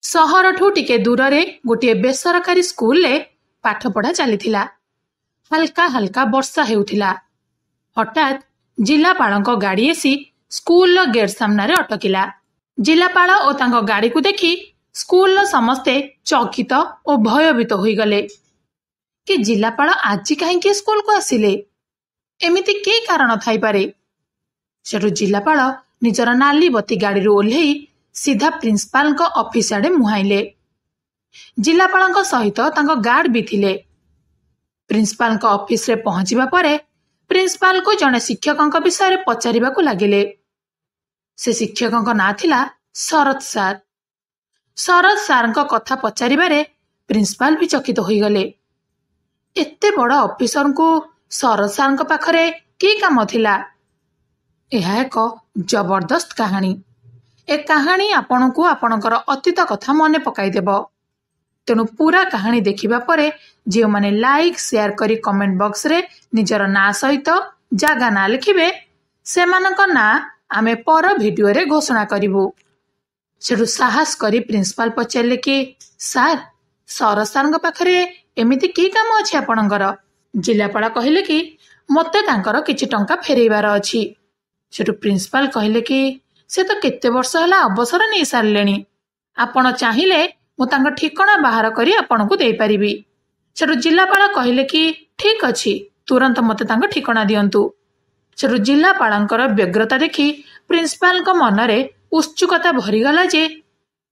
सहरठू टिके दूर रे गोटे बेसरकारी स्कूल ले पाठ पढ़ा चलीथिला। हल्का हल्का वर्षा हेउथिला। हठात जिलापालଙ୍କ गाड़ी आसी स्कूल गेट सामने अटकिला। जिलापाल और तांको गाड़ी को देखी स्कूल समस्ते चकित और भयभीत होई गले कि जिलापाल आज कहीं स्कूल को आसिले, एमिति के कारण थाई पारे। सेठु जिलापाल निजर नाली बत्ती गाड़ी ओह्लै सीधा प्रिंसिपाल ऑफिस आड़े मुहाइले। जिलापाल सहित तांको गार्ड भी थिले। प्रिंसिपाल ऑफिस रे पहुंचीबा परे प्रिंसिपाल को जने शिक्षक विषय पचारिबा को लागिले। से शिक्षक ना थिला शरद सार। शरद सार कथा पचारिबारे प्रिंसिपाल भी चकित होई गले। एते बड़ ऑफिसर को शरद सार पाखरे की काम थिला। यह एक जबरदस्त कहानी। ए कहानी आपण को आपणकर अतीत कथा मने पकाई देबो। तेणु पूरा कहानी देखिबा परे जे माने लाइक शेयर करी कमेंट बॉक्स रे निजर ना सहित जागा ना लिखिबे सेमानक ना आमे पर वीडियो रे घोषणा करिवु। सेठु साहस करी प्रिंसिपाल पचारले कि सार शरद सार पाखरे एमिति की काम अछि आपणकर। जिलापाल कहले कि मते तांकर किछि टंका फेरैबार अछि। सेठु प्रिंसिपाल कहले कि से तो केते वर्ष हला अवसर नहीं सारलेनी, आपण चाहिले मु तांका ठिकाना बाहर करी आपण को देई परिबी। सेठु जिलापाल कहले कि ठीक अछि, तुरंत मते तांका ठिकाना दियंतु। सेठु जिलापालंकर व्यग्रता देखी प्रिंसिपाल मन रे उत्सुकता भरीगला जे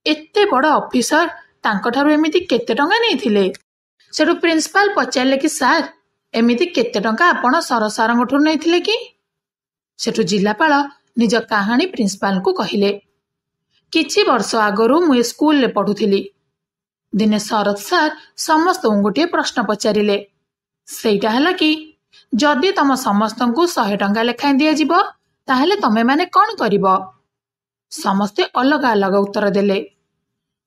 एते बड़ ऑफिसर तांको ठारू एमिति केते टंका नहीं थिले। सेठु प्रिंसिपाल पचारले कि सार एमिति केते टंका आपण सरद सारंग ठू नहीं थिले कि। सेठु जिलापाल निज कहानी प्रिंसिपाल को कहिले। किछि वर्ष आगरू मु स्कूल ले पढ़ुथिली। दिने शरद सार समस्त गोटे प्रश्न पचारिले। सेटा हला कि जदि तम समस्त को 100 टंका लेखाएं दिया जिवो ताहले तमे माने कोन करिवो। समस्ते अलग अलग उत्तर देले।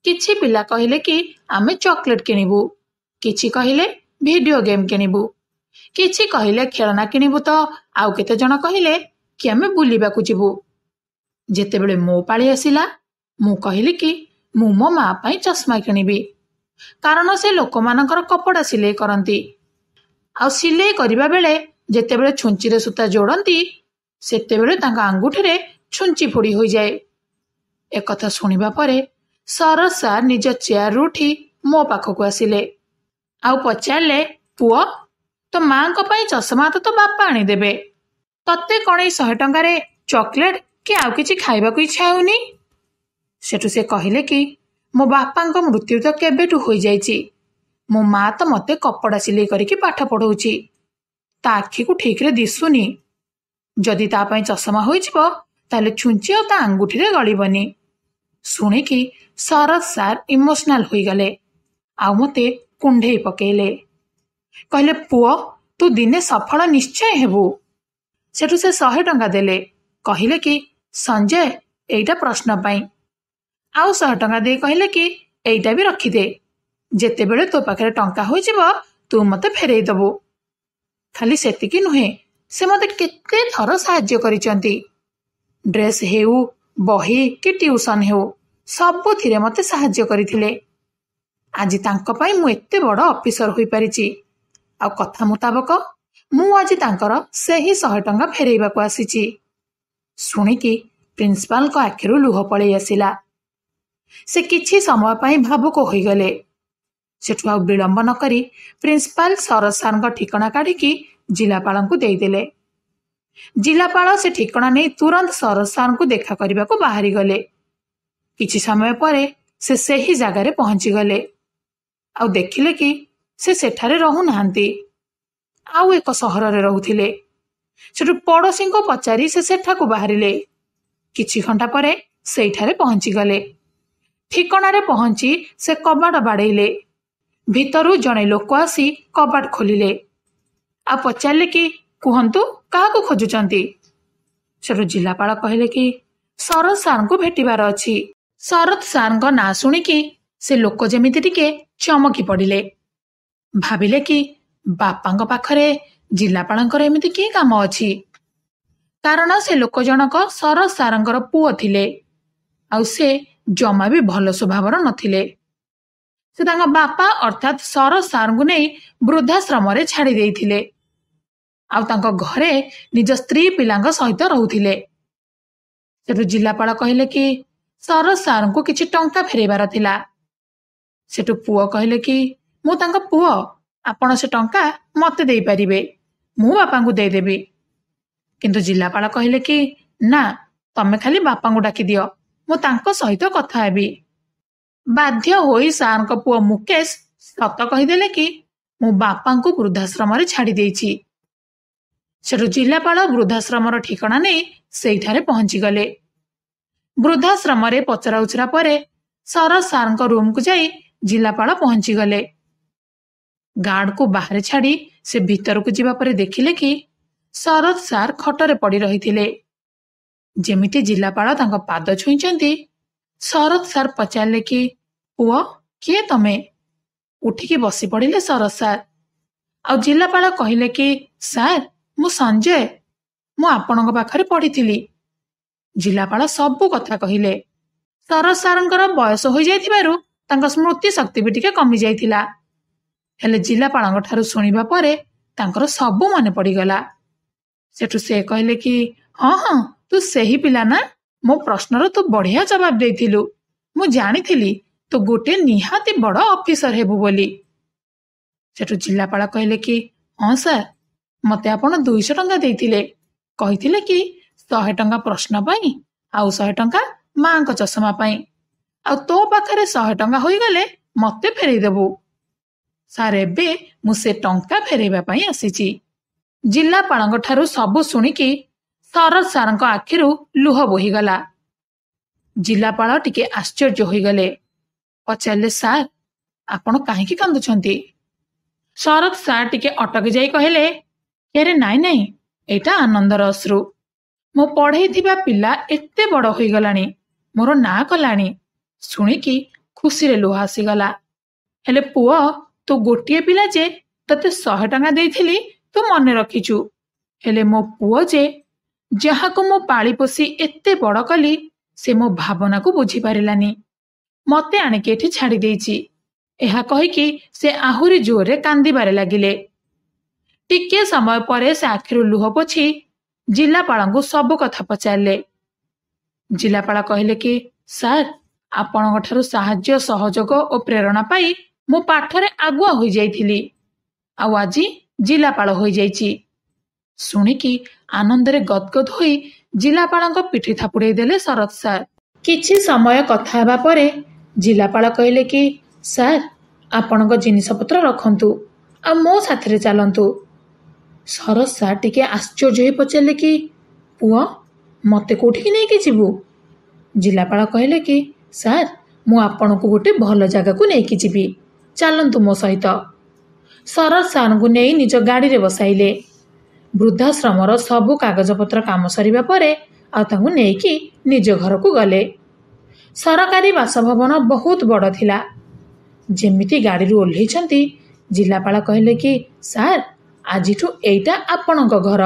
किछि पिला कहिले कि आमे चॉकलेट किनिबु, किछि कहिले वीडियो गेम किनिबु, किछि कहिले खेलना किनिबु, तो आउ केते जण कहिले कि आमे बुलिबा को जिवु। जेतेबेले मो पाଳି आसिला मु कहिली कि मु मो मां पई चश्मा किनिबी, कारण से लोकमानकर कपड़ा सिलाई करंती। आ सिलाई करिबा बेले जेतेबेले छुंची रे सूता जोड़ंती सेतेबेले तांका अंगूठी रे छुंची फोड़ी होई जाए। एक कथा सुनिबा परे शरद सार निज चेयर उठी मो पाखक आसिले। आउ पचारले, पुओ तो मां को पई चश्मा तो बापा आनी देबे, तत्ते कण 100 टंका रे चॉकलेट कि आउ किछि खाइबा को इच्छा होनी। सेठु से कहिले कि मो बापा मृत्यु तो केबेठु होई जाइछि, मो मां तो मते कपड़ा सिलाई करिकि पाठ पढ़ौछि, ता आखि को ठीक रे दिसुनी। जदि ता पई चश्मा होई जिवो ताले छुंची और ता अंगूठी रे गळिबनी। सुनी कि शरद सार इमोशनल होई गले। आउ मते कुंढेई पकेले। कहले, पुओ तू दिने सफल निश्चय हेबु। सेठु से 100 टंका देले। कहिले कि संजय एइटा प्रश्न पाई। आउ 100 टंका दे कहले कि एइटा भी रखी दे, जेतेबेले तो पाखरे टंका होई जिवो तू मते फेरई दबु। खाली सेतिकी नुहे, से मते केते थर साहाय्य करिसंती। ड्रेस हेउ, बही कि ट्यूशन हेउ, सबु थिरे मते साहाय्य करिथिले। आज तांको पाई मु एते बड़ ऑफिसर होई परिछि। आ कथा मुताबक मु आज तांकर सेही 100 टंका फेरैबा को आसीछि। सुनिकी प्रिंसिपाल को आखिरु लुह पळै आसिला। से किछि समय पाई भावुक होई गले। सेठु आ विलंब न करी प्रिंसिपाल शरद सार ठिकाना काढिकी जिलापाल को देई देले। जिलापाल से ठिकाना नहीं तुरंत शरद सार को देखा करबा को बाहरी गले। किछि समय परे से सेही जगह रे पहुंची गले। आ देखिले कि से सेठारे रहु नाहंती, आउ एक सहर रे रहुथिले। सेठु पड़ोसी को पचारी से सेठा को बाहरिले। किछि घंटा परे सेठारे पहुंची गले। ठिकाना रे पहुंची से कबाड़ बाड़ेइले। भितरु जणे लोक आसी कबाड़ खोलिले। आ पचारले कि कुहंतु काहा को खोजुचंती। सेठु जिलापाल कहले कि शरद सार को भेटिबार अछि। शरद सार ना सुनिकी से लोक जेमिति टिके चमकी पड़िले। भाबिले कि बापांग पाखरे जिलापालंकर एमिति की काम अछि, कारण से लोक जनक शरद सारंगर पुओ थिले। आउ से ଜମା ବି ଭଲ ସ୍ୱଭାବର ନଥିଲେ। ସେ ତାଙ୍କ ବାପା ଅର୍ଥାତ୍ ଶରତ ସାର୍ଙ୍କୁ ନେଇ ବୃଦ୍ଧାଶ୍ରମରେ ଛାଡ଼ି ଦେଇଥିଲେ ଆଉ ତାଙ୍କ ଘରେ ନିଜ ସ୍ତ୍ରୀ ପିଲାଙ୍କ ସହିତ ରହୁଥିଲେ। ସେଠୁ ଜିଲ୍ଲାପାଳ କହିଲେ କି ଶରତ ସାର୍ଙ୍କୁ କିଛି ଟଙ୍କା ଫେରାଇବାର ଥିଲା। ସେଠୁ ପୁଅ କହିଲେ କି ମୁଁ ତାଙ୍କ ପୁଅ, ଆପଣ ସେ ଟଙ୍କା ମୋତେ ଦେଇପାରିବେ, ମୁଁ ବାପାଙ୍କୁ ଦେଇଦେବି। କିନ୍ତୁ ଜିଲ୍ଲାପାଳ କହିଲେ କି ନା, ତମେ ଖାଲି ବାପାଙ୍କୁ ଡାକିଦିଅ, ମୁଁ ତାଙ୍କ ସହିତ କଥା ହେବି। ବାଧ୍ୟ ହୋଇ ସାର୍ଙ୍କ ପୁଅ ମୁକେଶ ସତ କହିଦେଲେ କି ମୁଁ ବାପାଙ୍କୁ ବୃଦ୍ଧାଶ୍ରମରେ ଛାଡ଼ି ଦେଇଛି। ସେଠୁ ଜିଲ୍ଲାପାଳ ବୃଦ୍ଧାଶ୍ରମର ଠିକଣା ନେଇ ସେଇଠାରେ ପହଞ୍ଚିଗଲେ। ବୃଦ୍ଧାଶ୍ରମରେ ପଚରାଉଚରା ପରେ ଶରତ ସାର୍ଙ୍କ ରୁମକୁ ଯାଇ ଜିଲ୍ଲାପାଳ ପହଞ୍ଚିଗଲେ। ଗାର୍ଡକୁ ବାହାରେ ଛାଡ଼ି ସେ ଭିତରକୁ ଯିବା ପରେ ଦେଖିଲେ କି ଶରତ ସାର୍ ଖଟରେ ପଡ଼ି ରହିଥିଲେ। ଯେମିତି ଜିଲ୍ଲାପାଳ ତାଙ୍କ ପାଦ ଛୁଇଁଛନ୍ତି, ଶରତ ସାର୍ ପଚାରିଲେ କି ପୁଅ, କିଏ ତମେ? ଉଠିକି ବସି ପଡ଼ିଲେ ଶରତ ସାର୍। ଆଉ ଜିଲ୍ଲାପାଳ କହିଲେ କି ସାର୍, ମୁଁ ସଞ୍ଜୟ, ମୁଁ ଆପଣଙ୍କ ପାଖରେ ପଢ଼ିଥିଲି। ଜିଲ୍ଲାପାଳ ସବୁ କଥା କହିଲେ। ଶରତ ସାର୍ଙ୍କର ବୟସ ହୋଇଯାଇଥିବାରୁ ତାଙ୍କ ସ୍ମୃତି ଶକ୍ତି ବି ଟିକେ କମି ଯାଇଥିଲା। ହେଲେ ଜିଲ୍ଲାପାଳଙ୍କ ଠାରୁ ଶୁଣିବା ପରେ ତାଙ୍କର ସବୁ ମନେ ପଡ଼ିଗଲା। ସେଠୁ ସେ କହିଲେ କି ହଁ ହଁ, ତୁ ସେହି ପିଲା ନା, ମୋ ପ୍ରଶ୍ନର ତୁ ବଢ଼ିଆ ଜବାବ ଦେଇଥିଲୁ। ମୁଁ ଜାଣିଥିଲି ତୁ ଗୋଟେ ନିହାତି ବଡ଼ ଅଫିସର ହେବୁ ବୋଲି। ସେଠୁ ଜିଲ୍ଲାପାଳ କହିଲେ କି ହଁ ସାର୍, ମୋତେ ଆପଣ 200 ଟଙ୍କା ଦେଇଥିଲେ, କହିଥିଲେ କି 100 ଟଙ୍କା ପ୍ରଶ୍ନ ପାଇଁ ଆଉ 100 ଟଙ୍କା ମାଙ୍କ ଚଷମା ପାଇଁ, ଆଉ ତୋ ପାଖରେ 100 ଟଙ୍କା ହୋଇଗଲେ ମୋତେ ଫେରେଇଦେବୁ। ସାର୍, ଏବେ ମୁଁ ସେ ଟଙ୍କା ଫେରାଇବା ପାଇଁ ଆସିଛି। ଜିଲ୍ଲାପାଳଙ୍କ ଠାରୁ ସବୁ ଶୁଣିକି ଶରତ ସାର୍ଙ୍କ ଆଖିରୁ ଲୁହ ବୋହିଗଲା। ଜିଲ୍ଲାପାଳ ଟିକେ ଆଶ୍ଚର୍ଯ୍ୟ ହୋଇଗଲେ। ପଚାରିଲେ ସାର୍, ଆପଣ କାହିଁକି କାନ୍ଦୁଛନ୍ତି? ଶରତ ସାର୍ ଟିକେ ଅଟକି ଯାଇ କହିଲେ ଆରେ ନାଇଁ ନାଇଁ, ଏଇଟା ଆନନ୍ଦର ଅଶ୍ରୁ। ମୁଁ ପଢ଼େଇଥିବା ପିଲା ଏତେ ବଡ଼ ହୋଇଗଲାଣି, ମୋର ନାଁ କଲାଣି, ଶୁଣିକି ଖୁସିରେ ଲୁହ ଆସିଗଲା। ହେଲେ ପୁଅ, ତୁ ଗୋଟିଏ ପିଲା ଯେ ତତେ 100 ଟଙ୍କା ଦେଇଥିଲି ତୁ ମନେ ରଖିଛୁ, ହେଲେ ମୋ ପୁଅ ଯେ ଯାହାକୁ ମୁଁ ପାଳି ପୋଷି ଏତେ ବଡ଼ କଲି ସେ ମୋ ଭାବନାକୁ ବୁଝିପାରିଲାନି, ମୋତେ ଆଣିକି ଏଠି ଛାଡ଼ି ଦେଇଛି। ଏହା କହିକି ସେ ଆହୁରି ଜୋରରେ କାନ୍ଦିବାରେ ଲାଗିଲେ। ଟିକିଏ ସମୟ ପରେ ସେ ଆଖିରୁ ଲୁହ ପୋଛି ଜିଲ୍ଲାପାଳଙ୍କୁ ସବୁ କଥା ପଚାରିଲେ। ଜିଲ୍ଲାପାଳ କହିଲେ କି ସାର୍, ଆପଣଙ୍କ ଠାରୁ ସାହାଯ୍ୟ ସହଯୋଗ ଓ ପ୍ରେରଣା ପାଇ ମୁଁ ପାଠରେ ଆଗୁଆ ହୋଇଯାଇଥିଲି, ଆଉ ଆଜି ଜିଲ୍ଲାପାଳ ହୋଇଯାଇଛି। ଶୁଣିକି ଆନନ୍ଦରେ ଗଦଗଦ ହୋଇ ଜିଲ୍ଲାପାଳଙ୍କ ପିଠି ଥାପୁଡ଼େଇ ଦେଲେ ଶରତ ସାର୍। କିଛି ସମୟ କଥା ହେବା ପରେ ଜିଲ୍ଲାପାଳ କହିଲେ କି ସାର୍, ଆପଣଙ୍କ ଜିନିଷପତ୍ର ରଖନ୍ତୁ ଆଉ ମୋ ସାଥିରେ ଚାଲନ୍ତୁ। ଶରତ ସାର୍ ଟିକେ ଆଶ୍ଚର୍ଯ୍ୟ ହୋଇ ପଚାରିଲେ କି ପୁଅ, ମୋତେ କୋଉଠିକି ନେଇକି ଯିବୁ? ଜିଲ୍ଲାପାଳ କହିଲେ କି ସାର୍, ମୁଁ ଆପଣଙ୍କୁ ଗୋଟେ ଭଲ ଜାଗାକୁ ନେଇକି ଯିବି, ଚାଲନ୍ତୁ ମୋ ସହିତ। ଶରତ ସାର୍ଙ୍କୁ ନେଇ ନିଜ ଗାଡ଼ିରେ ବସାଇଲେ। ବୃଦ୍ଧାଶ୍ରମର ସବୁ କାଗଜପତ୍ର କାମ ସରିବା ପରେ ଆଉ ତାଙ୍କୁ ନେଇକି ନିଜ ଘରକୁ ଗଲେ। ସରକାରୀ ବାସଭବନ ବହୁତ ବଡ଼ ଥିଲା। ଯେମିତି ଗାଡ଼ିରୁ ଓହ୍ଲେଇଛନ୍ତି, ଜିଲ୍ଲାପାଳ କହିଲେ କି ସାର୍, ଆଜିଠୁ ଏଇଟା ଆପଣଙ୍କ ଘର।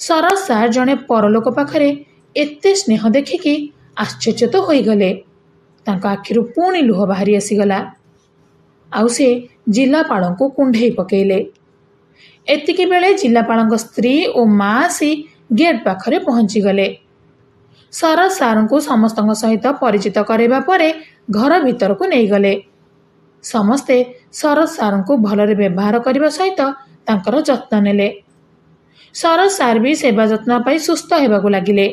ଶରତ ସାର୍ ଜଣେ ପରଲୋକ ପାଖରେ ଏତେ ସ୍ନେହ ଦେଖିକି ଆଶ୍ଚର୍ଯ୍ୟ ହୋଇଗଲେ। ତାଙ୍କ ଆଖିରୁ ପୁଣି ଲୁହ ବାହାରି ଆସିଗଲା। ଆଉ ସେ ଜିଲ୍ଲାପାଳଙ୍କୁ କୁଣ୍ଢେଇ ପକେଇଲେ। ଏତିକି ବେଳେ ଜିଲ୍ଲାପାଳଙ୍କ ସ୍ତ୍ରୀ ଓ ମା ଆସି ଗେଟ୍ ପାଖରେ ପହଞ୍ଚିଗଲେ। ଶରତ ସାର୍ଙ୍କୁ ସମସ୍ତଙ୍କ ସହିତ ପରିଚିତ କରାଇବା ପରେ ଘର ଭିତରକୁ ନେଇଗଲେ। ସମସ୍ତେ ଶରତ ସାର୍ଙ୍କୁ ଭଲରେ ବ୍ୟବହାର କରିବା ସହିତ ତାଙ୍କର ଯତ୍ନ ନେଲେ। ଶରତ ସାର୍ ବି ସେବା ଯତ୍ନ ପାଇ ସୁସ୍ଥ ହେବାକୁ ଲାଗିଲେ।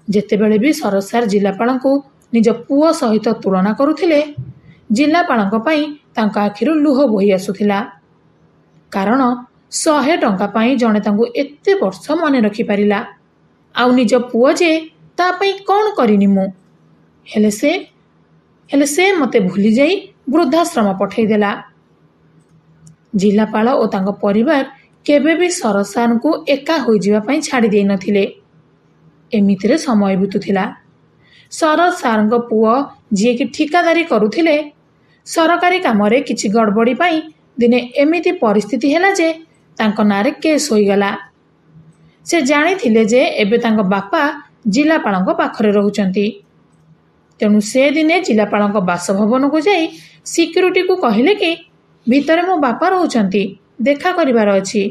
ଯେତେବେଳେ ବି ଶରତ ସାର୍ ଜିଲ୍ଲାପାଳଙ୍କୁ ନିଜ ପୁଅ ସହିତ ତୁଳନା କରୁଥିଲେ, ଜିଲ୍ଲାପାଳଙ୍କ ପାଇଁ ତାଙ୍କ ଆଖିରୁ ଲୁହ ବୋହି ଆସୁଥିଲା। କାରଣ 100 ଟଙ୍କା ପାଇଁ ଜଣେ ତାଙ୍କୁ ଏତେ ବର୍ଷ ମନେ ରଖିପାରିଲା, ଆଉ ନିଜ ପୁଅ ଯେ ତା ପାଇଁ କ'ଣ କରିନି ମୁଁ, ହେଲେ ସେ ମୋତେ ଭୁଲିଯାଇ ବୃଦ୍ଧାଶ୍ରମ ପଠାଇଦେଲା। ଜିଲ୍ଲାପାଳ ଓ ତାଙ୍କ ପରିବାର କେବେ ବି ଶରତ ସାର୍ଙ୍କୁ ଏକା ହୋଇଯିବା ପାଇଁ ଛାଡ଼ି ଦେଇନଥିଲେ। ଏମିତିରେ ସମୟ ବିତୁଥିଲା। ଶରତ ସାର୍ଙ୍କ ପୁଅ, ଯିଏକି ଠିକାଦାରୀ କରୁଥିଲେ, ସରକାରୀ କାମରେ କିଛି ଗଡ଼ବଡ଼ି ପାଇଁ ଦିନେ ଏମିତି ପରିସ୍ଥିତି ହେଲା ଯେ ତାଙ୍କ ନାଁରେ କେସ୍ ହୋଇଗଲା। ସେ ଜାଣିଥିଲେ ଯେ ଏବେ ତାଙ୍କ ବାପା ଜିଲ୍ଲାପାଳଙ୍କ ପାଖରେ ରହୁଛନ୍ତି। तेणु से दिने जिलापाल बासभवन को जाई सिक्यूरिटी को कहले कि भितरे मो बापा रोचंती देखा करिवार अछि।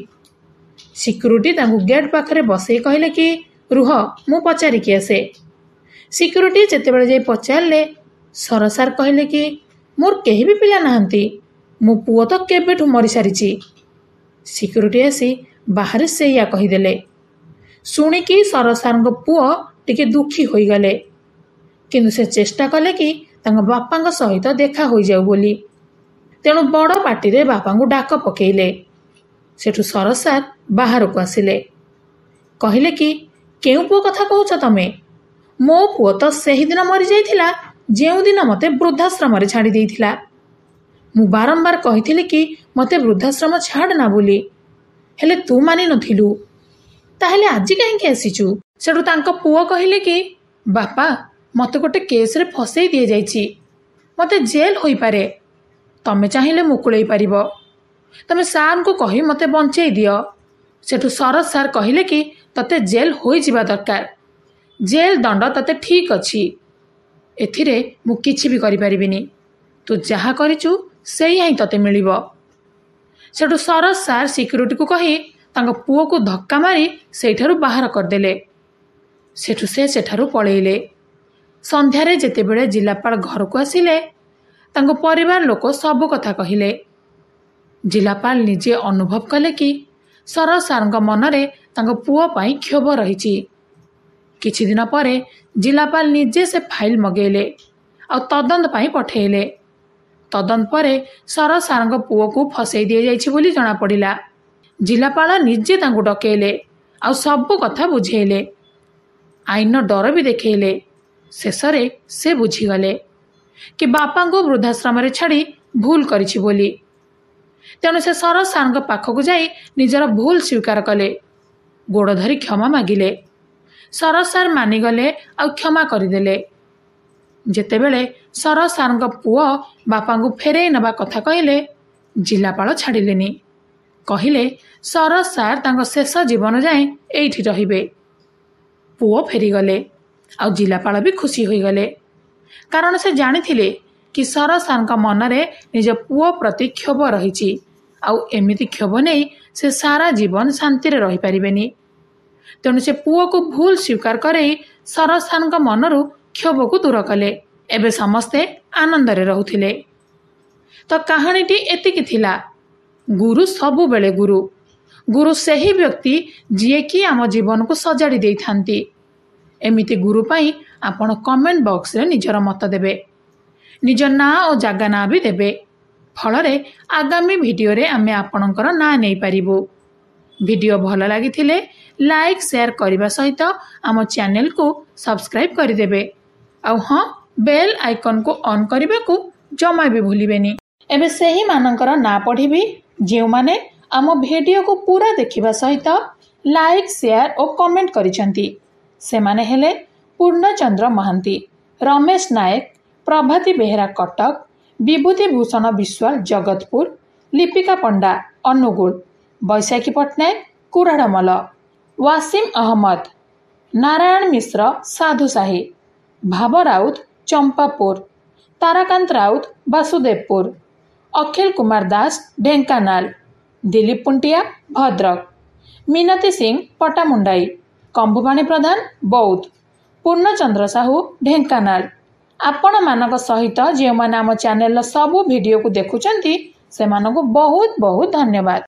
सिक्यूरिटी तांकु गेट पाखरे बसई कहले कि रुह मु पचारिकी आसे। सिक्यूरिटी जेतेबेले जाई पचारले सरसार कहले कि मोर केही भी पिला नाहंती, मो पुओ तो केबेठु मरी सारिची। सिक्यूरिटी आसी बाहर से या कहीदेले। शुणिकी सरसार पुओ टिके दुखी होई गले, किंतु से चेष्टा कले कि तांग बापा सहित देखा होई जाऊ बोली। तेणु बड़ पार्टी बापा डाक पकेइले। सेठु सरसार बाहर को आसिले, कहले कि केउ पुओ कथा कहूच तमे? मो पुओ तो सही दिन मरी जाइथिला जेउ दिन मते वृद्धाश्रम रे छाड़ी देइथिला। मु बारंबार कहिथिले कि मते वृद्धाश्रम छाड़ ना बोली, हेले तू मानि नथिलु, ताहेले आजि काहेकि आसीचु? सेठु तांको पुओ कहले कि बापा मते गोटे केस रे फसई दिए जाइछि, मते जेल होई पारे, तमे चाहिले मुकुळई पारिबो, तमे सार को कहि मते बंचई दियो। सेठु सरस सार कहले कि तते जेल होई जिबा दरकार, जेल दंड तते ठीक अछि, एथिरे मु किछि भी करि परिबिनी, तू जहा करिचु सेही ही तते मिलिबो। सेठु सरस सार सिक्यूरिटी को कहि तांको पुओ को धक्का मारी सेठारु बाहर करदेले। सेठु से सेठारु पळेइले। संध्यारे जेतेबेले जिलापाल घर को आसिले तांको परिवार लोक सब कथा कहिले। जिलापाल निजे अनुभव कले कि सरस सारंग मनरे तांको पुओ पाई क्षोभ रहिछि। किछि दिन परे जिलापाल निजे से फाइल मगेले आ तदंत पाई पठेइले। तदंत परे सरस सारंग पुओ को फसई दिए जाइछि बोली जणा पड़िला। जिलापाल निजे तांको डकेइले आ सब कथा बुझेइले, आईन डर भी देखेइले। शेषरे से बुझीगले कि बापा को वृद्धाश्रम रे छाड़ी भूल करिछि बोली। तेणु से सरस सारंग पाखक जाई निजर भूल स्वीकार कले, गोड़ धरी क्षमा मागिले। सरस सार मानिगले आ क्षमा करदेले। जेतेबेले सरस सारंग पुओ बापा को फेरई नबा कथा कहले, जिलापाल छाड़िलेनी। कहले सरस सार तांको शेष जीवन जाए एइठी रहिबे। पुओ फेरीगले आ जिलापाल भी खुशी होईगले, कारण से जानिथिले कि सरस सारंग मनरे निज पुओ प्रति क्षोभ रहिछि आउ एमिति क्षोभ नहीं से सारा जीवन शांति रे रही परिबेनी। तेणु से पुओ को भूल स्वीकार करई सरस सारंग मनरु क्षोभ को दूर कले। एबे समस्ते आनंद रे रहुथिले। तो कहानीटी एतिकी थिला। गुरु सबु बेले गुरु। गुरु सही व्यक्ति जिए कि आम जीवन को सजाड़ी देई थांती। एमिति गुरु पाई आपण कमेंट बॉक्स रे निजर मत देबे, निज ना और जागा ना भी देबे। फलरे आगामी वीडियो रे आमे आपणकर ना नहीं पारिबो। वीडियो भल लागिथिले लाइक शेयर करबा सहित आम चैनल को सब्सक्राइब कर देबे। आ हां बेल आइकन को ऑन करबा को जमा भी भूलिबेनी। एबे सही मानकर ना पढ़िबी जेउ माने आम वीडियो को पूरा देखिबा सहित लाइक शेयर और कमेंट करिसंती। से माने हेले पूर्णचंद्र महांती, रमेश नायक, प्रभाती बेहेरा कटक, विभूति भूषण विश्वाल जगतपुर, लिपिका पंडा अनुगुल, बैशाखी पट्टनायक कुराड़मल, वासिम अहमद, नारायण मिश्र साधुसाही, भाव राउत चंपापुर, ताराकांत राउत वासुदेवपुर, अखिल कुमार दास ढेंकानाल, दिलीप पुंटिया भद्रक, मिनती सिंह पटामुंडाई, कंभुवाणी प्रधान बौद्ध, पूर्णचंद्र साहू ढेंकानाल। आपण मानक सहित जे माने आम चैनल सबु वीडियो को देखुचंती से मानको बहुत बहुत धन्यवाद।